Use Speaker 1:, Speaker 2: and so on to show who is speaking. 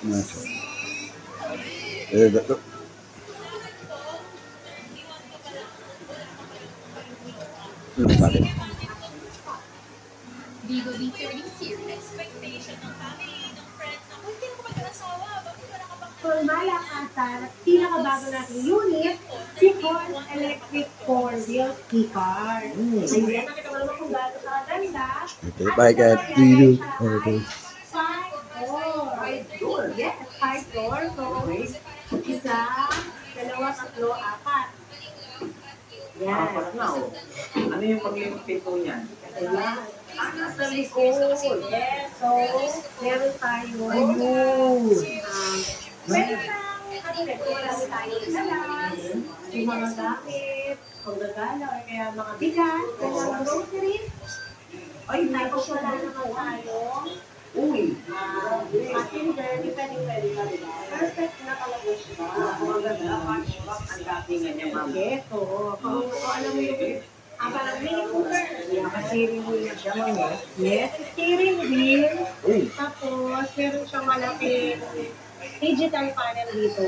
Speaker 1: Nacho. Ito. Bakit?
Speaker 2: Bigo B30 series. Expectation ng family, ng friends, na kung hindi ko mag-asawa, bakit wala ka bang
Speaker 3: Formal ang asar at pinakabago nating unit, si Horse Electric 4-wheel keycar. Ayan, nakita mo naman kung gaano kakaganda.
Speaker 1: Ito yung bike at Dino. Okay.
Speaker 3: 5-door. Yes, 5-door. So, isa, dalawa, tatlo, apat. Yan.
Speaker 4: Apat na, oh. Ano yung pag-limit pinto niyan?
Speaker 3: Ayan.
Speaker 4: Nasa likod.
Speaker 3: Yes, so, meron tayo. Meron tayong cabinet. Marami tayong salas, yung mga gamit, pagdagala, o kaya mga bigas, mga groceries.
Speaker 4: Ay,
Speaker 3: Tapos wala naman tayo.
Speaker 4: uy.
Speaker 3: Tinder, depende. Perfect na talaga siya.
Speaker 4: Maganda, matchbox. Ang datingan niya, ma'am.
Speaker 3: Yes, oo. Kung alam mo yung parang mini cooker.
Speaker 4: Naka-steering wheel na siya, ma'am, eh.
Speaker 3: Yes, steering wheel.
Speaker 4: Uy.
Speaker 3: Tapos, meron siyang malaking digital panel dito.